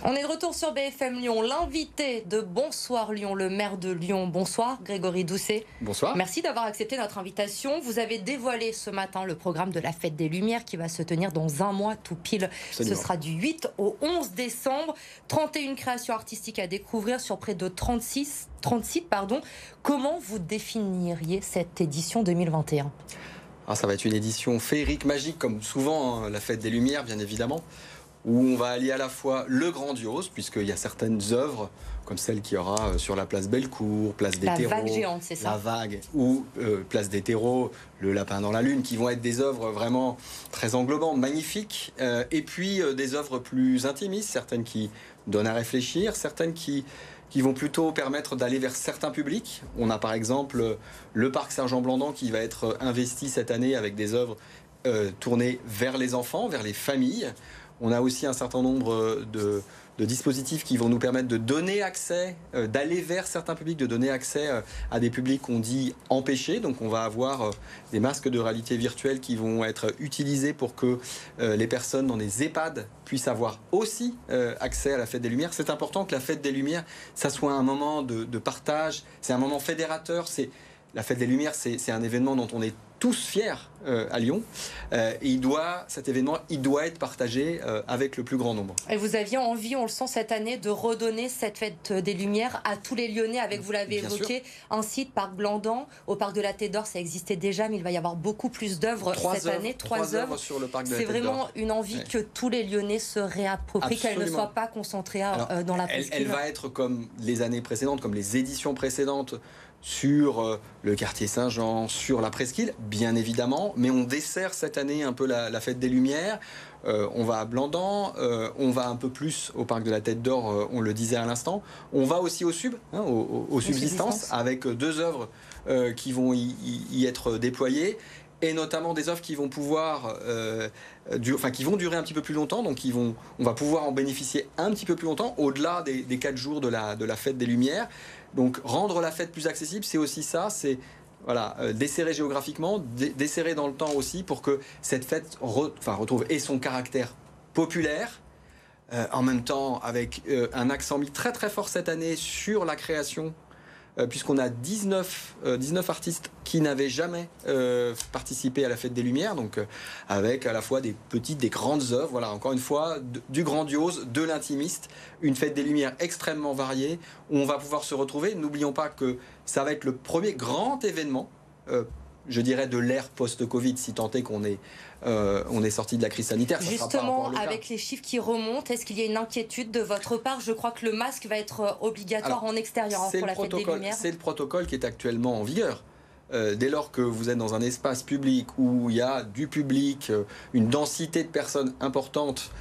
On est de retour sur BFM Lyon. L'invité de Bonsoir Lyon, le maire de Lyon. Bonsoir Grégory Doucet. Bonsoir. Merci d'avoir accepté notre invitation. Vous avez dévoilé ce matin le programme de la Fête des Lumières qui va se tenir dans un mois tout pile. Absolument. Ce sera du 8 au 11 décembre. 31 créations artistiques à découvrir sur près de 36 sites. Comment vous définiriez cette édition 2021 ? Ça va être une édition féerique, magique, comme souvent la Fête des Lumières, bien évidemment, où on va allier à la fois le grandiose, puisqu'il y a certaines œuvres, comme celle qu'il y aura sur la place Bellecour, place des Terreaux, la vague géante, c'est ça ? La vague, ou place des Terreaux, le lapin dans la lune, qui vont être des œuvres vraiment très englobantes, magnifiques, et puis des œuvres plus intimistes, certaines qui donnent à réfléchir, certaines qui vont plutôt permettre d'aller vers certains publics. On a par exemple le parc Saint-Jean-Blandan qui va être investi cette année avec des œuvres tournées vers les enfants, vers les familles. On a aussi un certain nombre de dispositifs qui vont nous permettre de donner accès, d'aller vers certains publics, de donner accès à des publics qu'on dit empêchés. Donc on va avoir des masques de réalité virtuelle qui vont être utilisés pour que les personnes dans les EHPAD puissent avoir aussi accès à la Fête des Lumières. C'est important que la Fête des Lumières, ça soit un moment de partage, c'est un moment fédérateur. La Fête des Lumières, c'est un événement dont on est tous fiers à Lyon. Et cet événement, il doit être partagé avec le plus grand nombre. Et vous aviez envie, on le sent cette année, de redonner cette Fête des Lumières à tous les Lyonnais avec, vous l'avez évoqué, un site, Parc Blandan. Au Parc de la Tête d'Or, ça existait déjà, mais il va y avoir beaucoup plus d'œuvres cette année. Trois œuvres sur le Parc de la Tête d'Or. C'est vraiment une envie que tous les Lyonnais se réapproprient, qu'elle ne soit pas concentrée dans la presqu'île. Elle va être comme les années précédentes, comme les éditions précédentes, sur le quartier Saint-Jean, sur la presqu'île, bien évidemment, mais on dessert cette année un peu la Fête des Lumières. On va à Blandan, on va un peu plus au Parc de la Tête d'Or, on le disait à l'instant. On va aussi au Sub, au Subsistance, avec deux œuvres qui vont y être déployées. Et notamment des œuvres qui vont pouvoir, qui vont durer un petit peu plus longtemps, donc on va pouvoir en bénéficier un petit peu plus longtemps, au-delà des 4 jours de la Fête des Lumières. Donc rendre la fête plus accessible, c'est aussi ça, c'est desserrer géographiquement, desserrer dans le temps aussi, pour que cette fête retrouve et son caractère populaire, en même temps avec un accent mis très très fort cette année sur la création, puisqu'on a 19 artistes qui n'avaient jamais participé à la Fête des Lumières, donc avec à la fois des petites, des grandes œuvres, voilà, encore une fois, du grandiose, de l'intimiste, une Fête des Lumières extrêmement variée, où on va pouvoir se retrouver. N'oublions pas que ça va être le premier grand événement, je dirais, de l'ère post-Covid, si tant est qu'on est sorti de la crise sanitaire. Justement, avec les chiffres qui remontent, est-ce qu'il y a une inquiétude de votre part ? Je crois que le masque va être obligatoire en extérieur pour la Fête des Lumières. C'est le protocole qui est actuellement en vigueur. Dès lors que vous êtes dans un espace public où il y a du public, une densité de personnes importante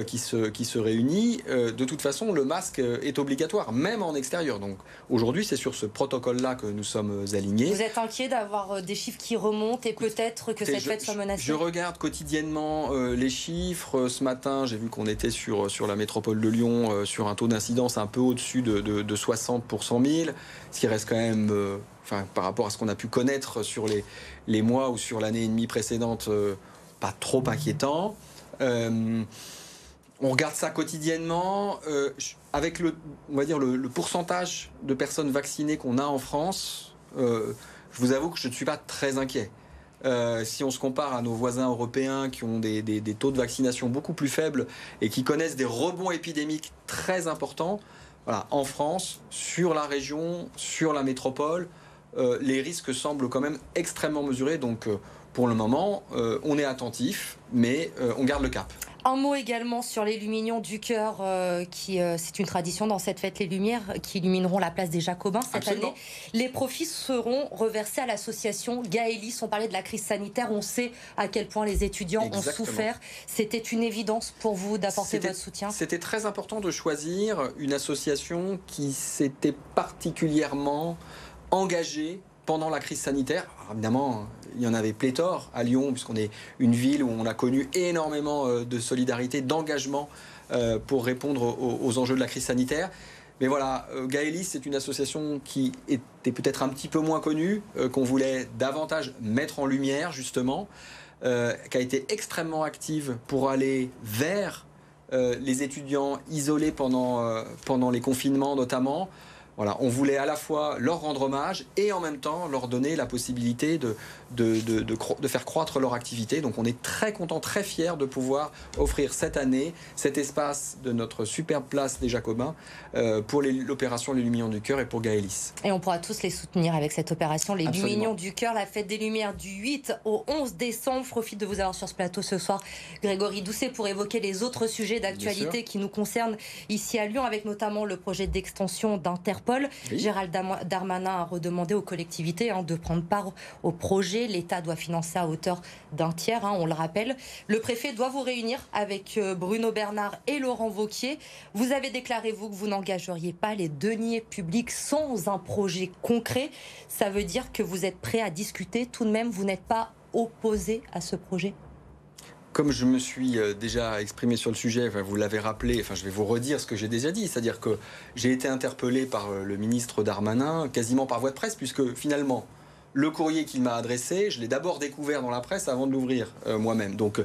qui se réunit, de toute façon, le masque est obligatoire, même en extérieur. Donc aujourd'hui, c'est sur ce protocole-là que nous sommes alignés. Vous êtes inquiet d'avoir des chiffres qui remontent et peut-être que cette fête soit menacée ? Je regarde quotidiennement les chiffres. Ce matin, j'ai vu qu'on était sur la métropole de Lyon sur un taux d'incidence un peu au-dessus de 60 pour 100 000, ce qui reste quand même, par rapport à ce qu'on a pu connaître sur les mois ou sur l'année et demie précédente, pas trop inquiétant. On regarde ça quotidiennement avec le pourcentage de personnes vaccinées qu'on a en France. Je vous avoue que je ne suis pas très inquiet. Si on se compare à nos voisins européens qui ont des taux de vaccination beaucoup plus faibles et qui connaissent des rebonds épidémiques très importants, voilà, en France, sur la région, sur la métropole, les risques semblent quand même extrêmement mesurés. Donc pour le moment, on est attentif, mais on garde le cap. Un mot également sur les Lumignons du Cœur, c'est une tradition dans cette fête, les Lumières, qui illumineront la place des Jacobins cette année. Les profits seront reversés à l'association Gaëlis. On parlait de la crise sanitaire, on sait à quel point les étudiants ont souffert. C'était une évidence pour vous d'apporter votre soutien ? C'était très important de choisir une association qui s'était particulièrement engagée pendant la crise sanitaire. Alors évidemment, il y en avait pléthore à Lyon, puisqu'on est une ville où on a connu énormément de solidarité, d'engagement pour répondre aux enjeux de la crise sanitaire. Mais voilà, Gaëlis, c'est une association qui était peut-être un petit peu moins connue, qu'on voulait davantage mettre en lumière, justement, qui a été extrêmement active pour aller vers les étudiants isolés pendant les confinements notamment. Voilà, on voulait à la fois leur rendre hommage et en même temps leur donner la possibilité de faire croître leur activité. Donc on est très content, très fiers de pouvoir offrir cette année cet espace de notre superbe place des Jacobins pour l'opération Les Lumières du Cœur et pour Gaëlys. Et on pourra tous les soutenir avec cette opération Les Lumières du Cœur, la fête des Lumières du 8 au 11 décembre. Je profite de vous avoir sur ce plateau ce soir, Grégory Doucet, pour évoquer les autres sujets d'actualité qui nous concernent ici à Lyon, avec notamment le projet d'extension d'Interpol. Oui. Gérald Darmanin a redemandé aux collectivités de prendre part au projet. L'État doit financer à hauteur d'un tiers, on le rappelle. Le préfet doit vous réunir avec Bruno Bernard et Laurent Wauquiez. Vous avez déclaré, vous, que vous n'engageriez pas les deniers publics sans un projet concret. Ça veut dire que vous êtes prêt à discuter. Tout de même, vous n'êtes pas opposé à ce projet ? Comme je me suis déjà exprimé sur le sujet, vous l'avez rappelé, je vais vous redire ce que j'ai déjà dit, c'est-à-dire que j'ai été interpellé par le ministre Darmanin, quasiment par voie de presse, puisque finalement, le courrier qu'il m'a adressé, je l'ai d'abord découvert dans la presse avant de l'ouvrir moi-même. Donc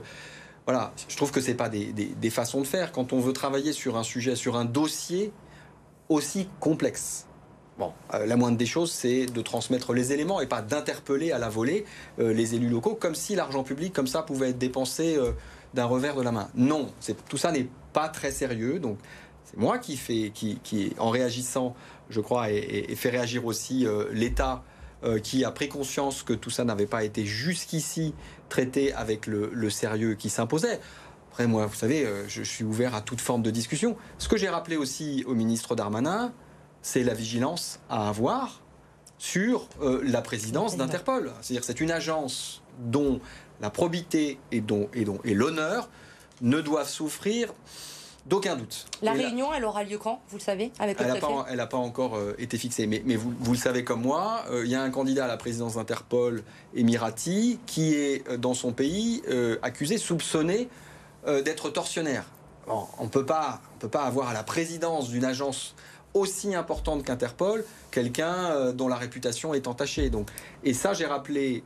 voilà, je trouve que ce n'est pas des façons de faire quand on veut travailler sur un sujet, sur un dossier aussi complexe. Bon, la moindre des choses, c'est de transmettre les éléments et pas d'interpeller à la volée les élus locaux, comme si l'argent public, comme ça, pouvait être dépensé d'un revers de la main. Non, tout ça n'est pas très sérieux. Donc, c'est moi qui, en réagissant, je crois, et fait réagir aussi l'État, qui a pris conscience que tout ça n'avait pas été jusqu'ici traité avec le sérieux qui s'imposait. Après, moi, vous savez, je suis ouvert à toute forme de discussion. Ce que j'ai rappelé aussi au ministre Darmanin, c'est la vigilance à avoir sur la présidence d'Interpol. C'est-à-dire c'est une agence dont la probité et l'honneur ne doivent souffrir d'aucun doute. La réunion, elle aura lieu quand, vous le savez, avec le préfet ? Elle n'a pas encore été fixée. Mais vous le savez comme moi, il y a un candidat à la présidence d'Interpol, Emirati, qui est dans son pays accusé, soupçonné d'être tortionnaire. Bon, on ne peut pas avoir à la présidence d'une agence aussi importante qu'Interpol, quelqu'un dont la réputation est entachée. Et ça, j'ai rappelé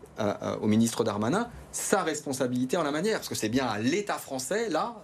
au ministre Darmanin sa responsabilité en la matière, parce que c'est bien à l'État français, là,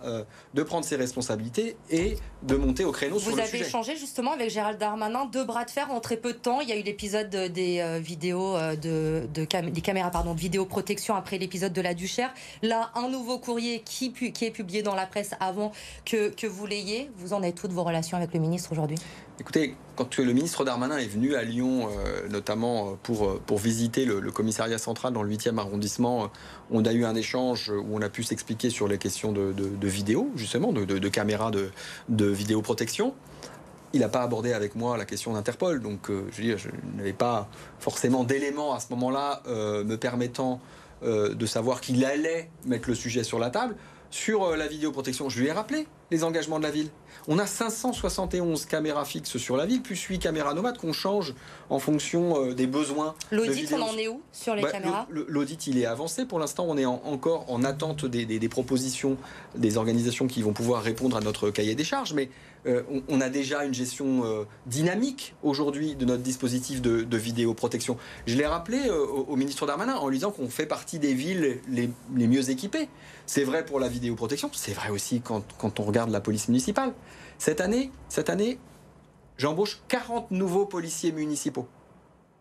de prendre ses responsabilités et de monter au créneau sur le sujet. Vous avez échangé justement avec Gérald Darmanin, 2 bras de fer en très peu de temps. Il y a eu l'épisode des vidéos des caméras de vidéoprotection après l'épisode de la Duchère. Là, un nouveau courrier qui est publié dans la presse avant que vous l'ayez. Vous en êtes toutes vos relations avec le ministre aujourd'hui ? Écoutez, quand le ministre Darmanin est venu à Lyon, notamment pour visiter le commissariat central dans le 8e arrondissement, on a eu un échange où on a pu s'expliquer sur les questions de vidéo, justement, de caméras de vidéoprotection. Il n'a pas abordé avec moi la question d'Interpol, donc je n'avais pas forcément d'éléments à ce moment-là me permettant de savoir qu'il allait mettre le sujet sur la table. Sur la vidéoprotection, je lui ai rappelé les engagements de la ville. On a 571 caméras fixes sur la ville, plus 8 caméras nomades qu'on change en fonction des besoins. L'audit, on en est où sur les caméras ? L'audit, il est avancé. Pour l'instant, on est encore en attente des propositions des organisations qui vont pouvoir répondre à notre cahier des charges. Mais on a déjà une gestion dynamique aujourd'hui de notre dispositif de vidéoprotection. Je l'ai rappelé au ministre Darmanin en lui disant qu'on fait partie des villes les mieux équipées. C'est vrai pour la vidéoprotection, c'est vrai aussi quand on regarde la police municipale. Cette année, j'embauche 40 nouveaux policiers municipaux.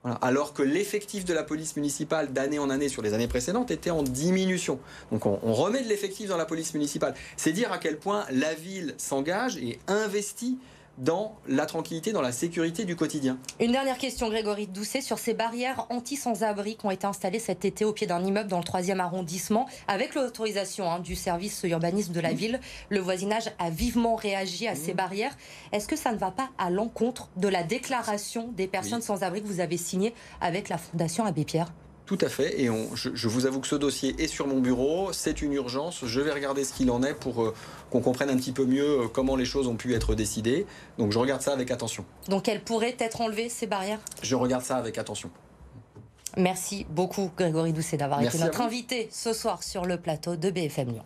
Voilà. Alors que l'effectif de la police municipale d'année en année sur les années précédentes était en diminution. Donc on remet de l'effectif dans la police municipale. C'est dire à quel point la ville s'engage et investit dans la tranquillité, dans la sécurité du quotidien. Une dernière question, Grégory Doucet, sur ces barrières anti-sans-abri qui ont été installées cet été au pied d'un immeuble dans le 3e arrondissement. Avec l'autorisation du service urbanisme de la ville, le voisinage a vivement réagi à ces barrières. Est-ce que ça ne va pas à l'encontre de la déclaration des personnes sans-abri que vous avez signée avec la Fondation Abbé Pierre ? Tout à fait, et je vous avoue que ce dossier est sur mon bureau, c'est une urgence, je vais regarder ce qu'il en est pour qu'on comprenne un petit peu mieux comment les choses ont pu être décidées. Donc je regarde ça avec attention. Donc elles pourraient être enlevées, ces barrières ? Je regarde ça avec attention. Merci beaucoup Grégory Doucet d'avoir été notre invité ce soir sur le plateau de BFM Lyon.